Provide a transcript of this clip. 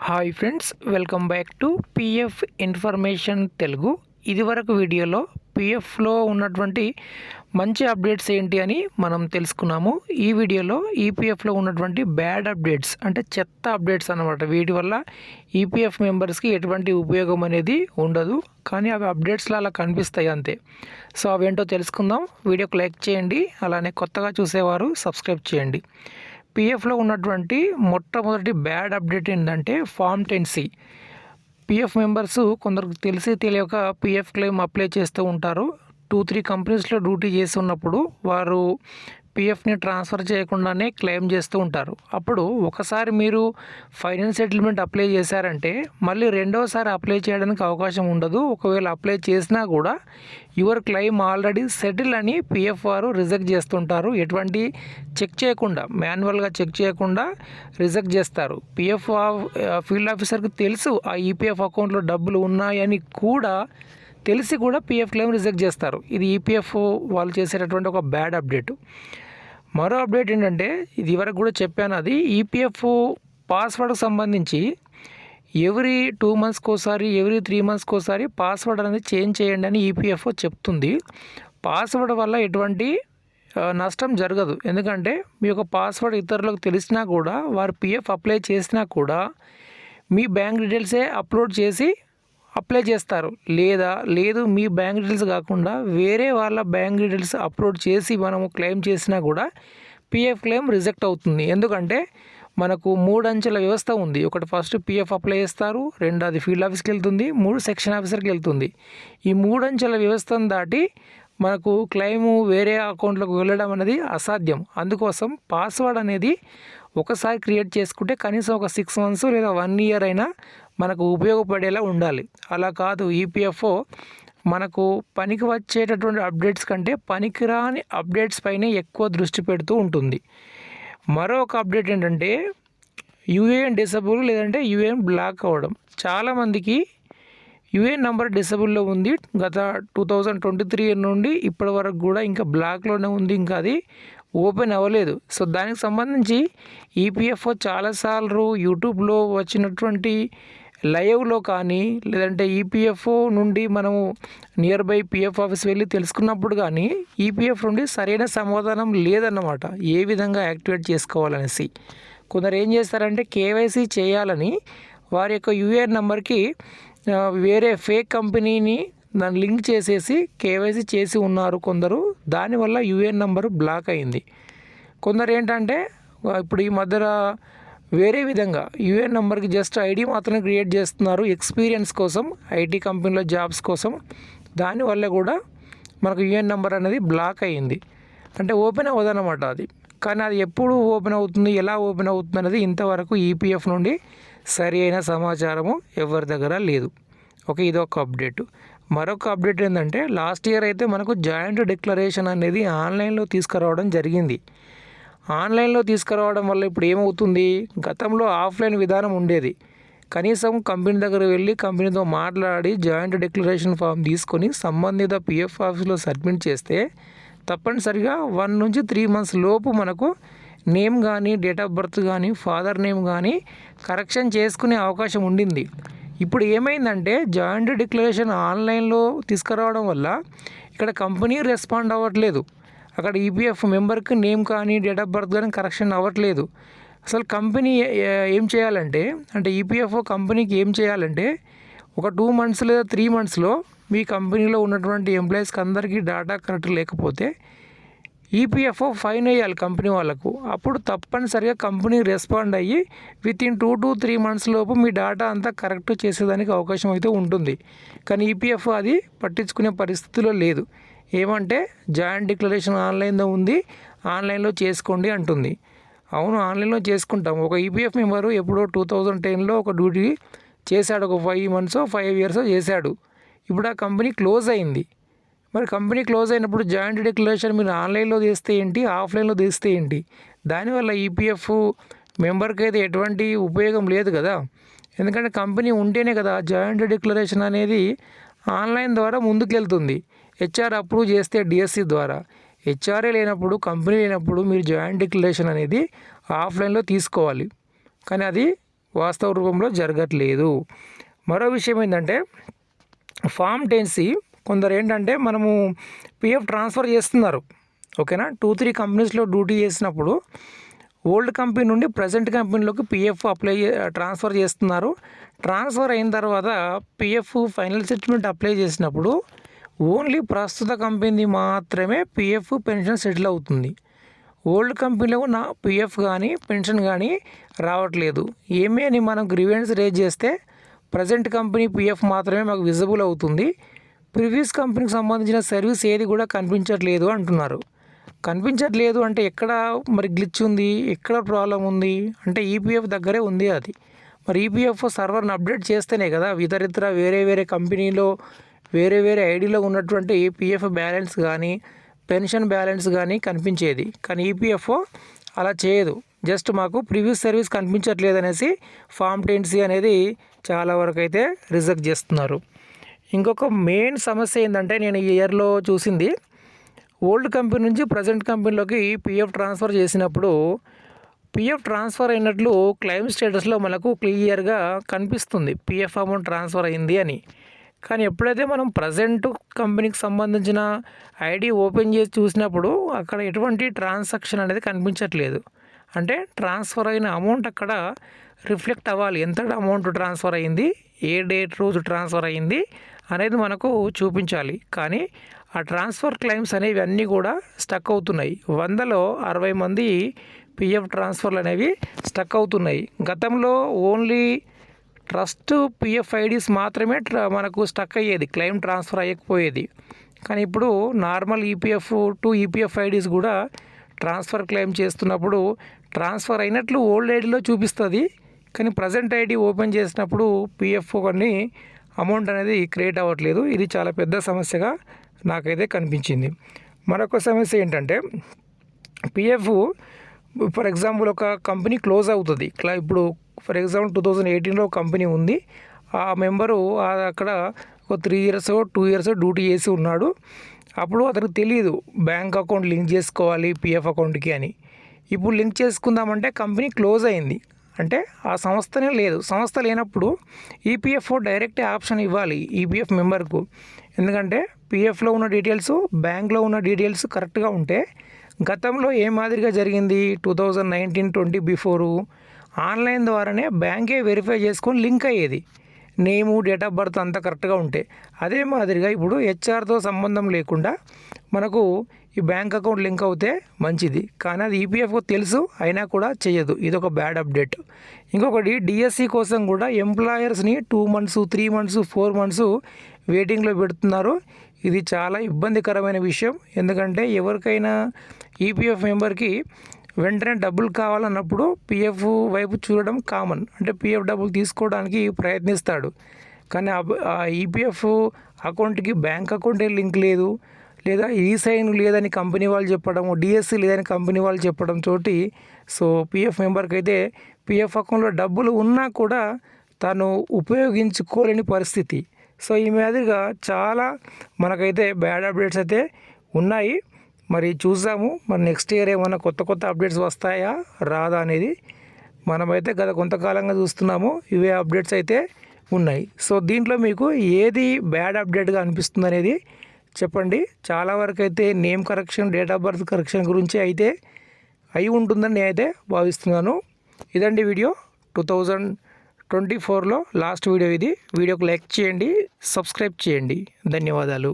Hi friends, welcome back to PF information Telugu. ఇదివరకు వీడియోలో పిఎఫ్లో ఉన్నటువంటి మంచి అప్డేట్స్ ఏంటి అని మనం తెలుసుకున్నాము. ఈ వీడియోలో ఈపీఎఫ్లో ఉన్నటువంటి బ్యాడ్ అప్డేట్స్ అంటే చెత్త అప్డేట్స్ అన్నమాట. వీటి వల్ల ఈపీఎఫ్ మెంబర్స్కి ఎటువంటి ఉపయోగం అనేది ఉండదు, కానీ అవి అప్డేట్స్లో అలా కనిపిస్తాయి అంతే. సో అవేంటో తెలుసుకుందాం. వీడియోకి లైక్ చేయండి, అలానే కొత్తగా చూసేవారు సబ్స్క్రైబ్ చేయండి. పిఎఫ్లో ఉన్నటువంటి మొట్టమొదటి బ్యాడ్ అప్డేట్ ఏంటంటే ఫామ్ 10C. పిఎఫ్ మెంబర్స్ కొందరికి తెలిసి తెలియక పిఎఫ్ క్లెయిమ్ అప్లై చేస్తూ ఉంటారు. 2-3 కంపెనీస్లో డ్యూటీ చేసి ఉన్నప్పుడు వారు పిఎఫ్ని ట్రాన్స్ఫర్ చేయకుండానే క్లెయిమ్ చేస్తూ ఉంటారు. అప్పుడు ఒకసారి మీరు ఫైనాన్స్ సెటిల్మెంట్ అప్లై చేశారంటే మళ్ళీ రెండోసారి అప్లై చేయడానికి అవకాశం ఉండదు. ఒకవేళ అప్లై చేసినా కూడా యువర్ క్లెయిమ్ ఆల్రెడీ సెటిల్ అని పిఎఫ్ వారు రిజెక్ట్ చేస్తుంటారు. ఎటువంటి చెక్ చేయకుండా, మాన్యువల్గా చెక్ చేయకుండా రిజెక్ట్ చేస్తారు. పిఎఫ్ ఫీల్డ్ ఆఫీసర్కి తెలుసు ఆ ఈపీఎఫ్ అకౌంట్లో డబ్బులు ఉన్నాయని కూడా తెలిసి కూడా పిఎఫ్ క్లెయిమ్ రిజెక్ట్ చేస్తారు. ఇది ఈపీఎఫ్ వాళ్ళు చేసేటటువంటి ఒక బ్యాడ్ అప్డేట్. మరో అప్డేట్ ఏంటంటే, ఇది వరకు కూడా చెప్పాను, అది ఈపీఎఫ్ పాస్వర్డ్కి సంబంధించి ఎవ్రీ 2 మంత్స్కి ఒకసారి, ఎవ్రీ 3 మంత్స్కి ఒకసారి పాస్వర్డ్ అనేది చేంజ్ చేయండి అని ఈపీఎఫ్ చెప్తుంది. పాస్వర్డ్ వల్ల ఎటువంటి నష్టం జరగదు. ఎందుకంటే మీ యొక్క పాస్వర్డ్ ఇతరులకు తెలిసినా కూడా, వారు పిఎఫ్ అప్లై చేసినా కూడా మీ బ్యాంక్ డీటెయిల్సే అప్లోడ్ చేసి అప్లై చేస్తారు. లేదు మీ బ్యాంక్ డీటెయిల్స్ కాకుండా వేరే వాళ్ళ బ్యాంక్ డీటెయిల్స్ అప్లోడ్ చేసి మనము క్లెయిమ్ చేసినా కూడా పిఎఫ్ క్లెయిమ్ రిజెక్ట్ అవుతుంది. ఎందుకంటే మనకు 3 అంచెల వ్యవస్థ ఉంది. ఒకటి ఫస్ట్ పిఎఫ్ అప్లై చేస్తారు, 2 అది ఫీల్డ్ ఆఫీస్కి వెళ్తుంది, 3 సెక్షన్ ఆఫీసర్కి వెళ్తుంది. ఈ 3 అంచెల వ్యవస్థను దాటి మనకు క్లెయిము వేరే అకౌంట్లోకి వెళ్ళడం అనేది అసాధ్యం. అందుకోసం పాస్వర్డ్ అనేది ఒకసారి క్రియేట్ చేసుకుంటే కనీసం ఒక 6 మంత్స్ లేదా 1 ఇయర్ అయినా మనకు ఉపయోగపడేలా ఉండాలి. అలా కాదు, ఈపీఎఫ్ఓ మనకు పనికి వచ్చేటటువంటి అప్డేట్స్ కంటే పనికిరాని అప్డేట్స్ పైనే ఎక్కువ దృష్టి పెడుతూ ఉంటుంది. మరొక అప్డేట్ ఏంటంటే యూఏఎన్ డిసేబుల్ లేదంటే యూఏఎన్ బ్లాక్ అవ్వడం. చాలామందికి యూఏఎన్ నెంబర్ డిసేబుల్లో ఉంది. గత 2023 నుండి ఇప్పటి వరకు కూడా ఇంకా బ్లాక్లోనే ఉంది, ఇంకా అది ఓపెన్ అవ్వలేదు. సో దానికి సంబంధించి ఈపీఎఫ్ఓ చాలాసార్లు యూట్యూబ్లో వచ్చినటువంటి లైవ్లో కానీ, లేదంటే ఈపీఎఫ్ఓ నుండి మనము నియర్ బై పిఎఫ్ ఆఫీస్ వెళ్ళి తెలుసుకున్నప్పుడు కానీ ఈపీఎఫ్ నుండి సరైన సమాధానం లేదన్నమాట, ఏ విధంగా యాక్టివేట్ చేసుకోవాలనేసి. కొందరు ఏం చేస్తారంటే కేవైసీ చేయాలని వారి యొక్క యూఏఎన్ నెంబర్కి వేరే ఫేక్ కంపెనీని దాన్ని లింక్ చేసేసి కేవైసీ చేసి ఉన్నారు కొందరు. దానివల్ల యూఏఎన్ నెంబరు బ్లాక్ అయింది. కొందరు ఏంటంటే ఇప్పుడు ఈ మధ్యన వేరే విధంగా యూఏఎన్ నెంబర్కి జస్ట్ ఐడి మాత్రమే క్రియేట్ చేస్తున్నారు ఎక్స్పీరియన్స్ కోసం, ఐటీ కంపెనీలో జాబ్స్ కోసం. దానివల్ల కూడా మనకు యూఏఎన్ నెంబర్ అనేది బ్లాక్ అయ్యింది. అంటే ఓపెన్ అవ్వదన్నమాట అది. కానీ అది ఎప్పుడు ఓపెన్ అవుతుంది, ఎలా ఓపెన్ అవుతుంది అనేది ఇంతవరకు ఈపీఎఫ్ నుండి సరి అయిన సమాచారము ఎవరి దగ్గర లేదు. ఓకే, ఇదొక అప్డేట్. మరొక అప్డేట్ ఏంటంటే లాస్ట్ ఇయర్ అయితే మనకు జాయింట్ డిక్లరేషన్ అనేది ఆన్లైన్లో తీసుకురావడం జరిగింది. ఆన్లైన్లో తీసుకురావడం వల్ల ఇప్పుడు ఏమవుతుంది, గతంలో ఆఫ్లైన్ విధానం ఉండేది. కనీసం కంపెనీ దగ్గర వెళ్ళి కంపెనీతో మాట్లాడి జాయింట్ డిక్లరేషన్ ఫామ్ తీసుకొని సంబంధిత పిఎఫ్ ఆఫీస్లో సబ్మిట్ చేస్తే తప్పనిసరిగా 1 నుంచి 3 మంత్స్ లోపు మనకు నేమ్ కానీ, డేట్ ఆఫ్ బర్త్ కానీ, ఫాదర్ నేమ్ కానీ కరెక్షన్ చేసుకునే అవకాశం ఉండింది. ఇప్పుడు ఏమైందంటే జాయింట్ డిక్లరేషన్ ఆన్లైన్లో తీసుకురావడం వల్ల ఇక్కడ కంపెనీ రెస్పాండ్ అవ్వట్లేదు. అక్కడ ఈపీఎఫ్ మెంబర్కి నేమ్ కానీ, డేట్ ఆఫ్ బర్త్ కానీ కరెక్షన్ అవ్వట్లేదు. అసలు కంపెనీ ఏం చేయాలంటే, అంటే ఈపీఎఫ్ కంపెనీకి ఏం చేయాలంటే ఒక 2 మంత్స్ లేదా 3 మంత్స్లో మీ కంపెనీలో ఉన్నటువంటి ఎంప్లాయీస్కి అందరికీ డేటా కరెక్ట్ లేకపోతే ఈపీఎఫ్ఓ ఫైన్ వేయాలి కంపెనీ వాళ్ళకు. అప్పుడు తప్పనిసరిగా కంపెనీ రెస్పాండ్ అయ్యి వితిన్ 2 to 3 మంత్స్ లోపు మీ డేటా అంతా కరెక్ట్ చేసేదానికి అవకాశం అయితే ఉంటుంది. కానీ ఈపీఎఫ్ఓ అది పట్టించుకునే పరిస్థితిలో లేదు. ఏమంటే జాయింట్ డిక్లరేషన్ ఆన్లైన్లో ఉంది, ఆన్లైన్లో చేసుకోండి అంటుంది. అవును, ఆన్లైన్లో చేసుకుంటాం. ఒక ఈపీఎఫ్ మెంబరు ఎప్పుడో 2010లో ఒక డ్యూటీ చేశాడు, ఒక 5 months 5 years చేశాడు. ఇప్పుడు ఆ కంపెనీ క్లోజ్ అయింది. మరి కంపెనీ క్లోజ్ అయినప్పుడు జాయింట్ డిక్లరేషన్ మీరు ఆన్లైన్లో తీస్తే ఏంటి, ఆఫ్లైన్లో తీస్తే ఏంటి? దానివల్ల ఈపీఎఫ్ మెంబర్కి అయితే ఎటువంటి ఉపయోగం లేదు కదా. ఎందుకంటే కంపెనీ ఉంటేనే కదా జాయింట్ డిక్లరేషన్ అనేది ఆన్లైన్ ద్వారా ముందుకెళ్తుంది. హెచ్ఆర్ అప్రూవ్ చేస్తే డిఎస్సి ద్వారా. హెచ్ఆర్ఏ లేనప్పుడు, కంపెనీ లేనప్పుడు మీరు జాయింట్ డిక్లరేషన్ అనేది ఆఫ్లైన్లో తీసుకోవాలి. కానీ అది వాస్తవ రూపంలో జరగట్లేదు. మరో విషయం ఏంటంటే ఫామ్ 10C కొందరు ఏంటంటే మనము పిఎఫ్ ట్రాన్స్ఫర్ చేస్తున్నారు, ఓకేనా. 2-3 కంపెనీస్లో డ్యూటీ చేసినప్పుడు ఓల్డ్ కంపెనీ నుండి ప్రజెంట్ కంపెనీలోకి పిఎఫ్ ట్రాన్స్ఫర్ చేస్తున్నారు. ట్రాన్స్ఫర్ అయిన తర్వాత పిఎఫ్ ఫైనల్ సెటిల్మెంట్ అప్లై చేసినప్పుడు ఓన్లీ ప్రస్తుత కంపెనీ మాత్రమే పిఎఫ్ పెన్షన్ సెటిల్ అవుతుంది. ఓల్డ్ కంపెనీలో ఉన్న పిఎఫ్ కానీ పెన్షన్ కానీ రావట్లేదు. ఏమీ అని మనం గ్రీవెన్స్ రేజ్ చేస్తే ప్రజెంట్ కంపెనీ పిఎఫ్ మాత్రమే మాకు విజిబుల్ అవుతుంది, ప్రీవియస్ కంపెనీకి సంబంధించిన సర్వీస్ ఏది కూడా కనిపించట్లేదు అంటున్నారు. కనిపించట్లేదు అంటే ఎక్కడ మరి గ్లిచ్ ఉంది, ఎక్కడ ప్రాబ్లం ఉంది అంటే ఈపీఎఫ్ దగ్గరే ఉంది అది. మరి ఈపీఎఫ్ సర్వర్ని అప్డేట్ చేస్తేనే కదా ఇతరితర వేరే కంపెనీలో వేరే ఐడీలో ఉన్నటువంటి పిఎఫ్ బ్యాలెన్స్ కానీ పెన్షన్ బ్యాలెన్స్ కానీ కనిపించేది. కానీ ఈపీఎఫ్ఓ అలా చేయదు, జస్ట్ మాకు ప్రీవియస్ సర్వీస్ కనిపించట్లేదు అనేసి ఫామ్ 10C అనేది చాలా వరకు అయితే రిజెక్ట్ చేస్తున్నారు. ఇంకొక మెయిన్ సమస్య ఏంటంటే నేను ఈ ఇయర్లో చూసింది, ఓల్డ్ కంపెనీ నుంచి ప్రజెంట్ కంపెనీలోకి పిఎఫ్ ట్రాన్స్ఫర్ చేసినప్పుడు పిఎఫ్ ట్రాన్స్ఫర్ అయినట్లు క్లెయిమ్ స్టేటస్లో మనకు క్లియర్గా కనిపిస్తుంది పిఎఫ్ అమౌంట్ ట్రాన్స్ఫర్ అయింది అని. కానీ ఎప్పుడైతే మనం ప్రజెంట్ కంపెనీకి సంబంధించిన ఐడి ఓపెన్ చేసి చూసినప్పుడు అక్కడ ఎటువంటి ట్రాన్సాక్షన్ అనేది కనిపించట్లేదు. అంటే ట్రాన్స్ఫర్ అయిన అమౌంట్ అక్కడ రిఫ్లెక్ట్ అవ్వాలి, ఎంత అమౌంట్ ట్రాన్స్ఫర్ అయింది, ఏ డేట్ రోజు ట్రాన్స్ఫర్ అయింది అనేది మనకు చూపించాలి. కానీ ఆ ట్రాన్స్ఫర్ క్లెయిమ్స్ అనేవి అన్నీ కూడా స్టక్ అవుతున్నాయి. 100లో 60 మంది పిఎఫ్ ట్రాన్స్ఫర్లు అనేవి స్టక్ అవుతున్నాయి. గతంలో ఓన్లీ ట్రస్ట్ పిఎఫ్ ఐడీస్ మాత్రమే మనకు స్టక్ అయ్యేది, క్లెయిమ్ ట్రాన్స్ఫర్ అయ్యకపోయేది. కానీ ఇప్పుడు normal EPF to EPF IDs కూడా ట్రాన్స్ఫర్ క్లెయిమ్ చేస్తున్నప్పుడు ట్రాన్స్ఫర్ అయినట్లు ఓల్డ్ ఐడీలో చూపిస్తుంది, కానీ ప్రజెంట్ ఐడి ఓపెన్ చేసినప్పుడు పిఎఫ్ కొన్ని అమౌంట్ అనేది క్రియేట్ అవ్వట్లేదు. ఇది చాలా పెద్ద సమస్యగా నాకైతే కనిపించింది. మరొక సమస్య ఏంటంటే పిఎఫ్ ఫర్ ఎగ్జాంపుల్ ఒక కంపెనీ క్లోజ్ అవుతుంది. ఇప్పుడు ఫర్ ఎగ్జాంపుల్ 2018లో కంపెనీ ఉంది, ఆ మెంబరు అక్కడ ఒక 3 years 2 years డ్యూటీ చేసి ఉన్నాడు. అప్పుడు అతనికి తెలియదు బ్యాంక్ అకౌంట్ లింక్ చేసుకోవాలి పిఎఫ్ అకౌంట్కి అని. ఇప్పుడు లింక్ చేసుకుందామంటే కంపెనీ క్లోజ్ అయింది, అంటే ఆ సంస్థనే లేదు. సంస్థ లేనప్పుడు ఈపీఎఫ్ఓ డైరెక్ట్ ఆప్షన్ ఇవ్వాలి ఈపీఎఫ్ మెంబర్కు. ఎందుకంటే పిఎఫ్లో ఉన్న డీటెయిల్స్ బ్యాంక్లో ఉన్న డీటెయిల్స్ కరెక్ట్గా ఉంటే గతంలో ఏ మాదిరిగా జరిగింది 2019-20 బిఫోరు ఆన్లైన్ ద్వారానే బ్యాంకే వెరిఫై చేసుకొని లింక్ అయ్యేది, నేము డేట్ ఆఫ్ బర్త్ అంతా కరెక్ట్గా ఉంటే. అదే మాదిరిగా ఇప్పుడు హెచ్ఆర్తో సంబంధం లేకుండా మనకు ఈ బ్యాంక్ అకౌంట్ లింక్ అవుతే మంచిది. కానీ అది ఈపీఎఫ్ఓ తెలుసు అయినా కూడా చేయదు, ఇది ఒక బ్యాడ్ అప్డేట్. ఇంకొకటి డిఎస్సి కోసం కూడా ఎంప్లాయర్స్ని 2 months 3 months 4 months వెయిటింగ్లో పెడుతున్నారు. ఇది చాలా ఇబ్బందికరమైన విషయం. ఎందుకంటే ఎవరికైనా ఈపీఎఫ్ మెంబర్కి వెంటనే డబ్బులు కావాలన్నప్పుడు పిఎఫ్ వైపు చూడడం కామన్, అంటే పిఎఫ్ డబ్బులు తీసుకోవడానికి ప్రయత్నిస్తాడు. కానీ ఆ ఈపీఎఫ్ అకౌంట్కి బ్యాంక్ అకౌంటే లింక్ లేదు, లేదా ఈసైన్ లేదని కంపెనీ వాళ్ళు చెప్పడం, డిఎస్సి లేదని కంపెనీ వాళ్ళు చెప్పడం తోటి సో పిఎఫ్ మెంబర్కి అయితే పిఎఫ్ అకౌంట్లో డబ్బులు ఉన్నా కూడా తను ఉపయోగించుకోలేని పరిస్థితి. సో ఈ మాదిరిగా చాలా మనకైతే బ్యాడ్ అప్డేట్స్ అయితే ఉన్నాయి. మరి చూద్దాము మరి నెక్స్ట్ ఇయర్ ఏమైనా కొత్త అప్డేట్స్ వస్తాయా రాదా అనేది. మనమైతే గత కొంతకాలంగా చూస్తున్నాము, ఇవే అప్డేట్స్ అయితే ఉన్నాయి. సో దీంట్లో మీకు ఏది బ్యాడ్ అప్డేట్గా అనిపిస్తుంది అనేది చెప్పండి. చాలా వరకు అయితే name correction, date of birth correction గురించి అయితే అయి ఉంటుందని నేనైతే భావిస్తున్నాను. ఇదండి వీడియో. 2024లో లాస్ట్ వీడియో ఇది. వీడియోకి లైక్ చేయండి, సబ్స్క్రైబ్ చేయండి. ధన్యవాదాలు.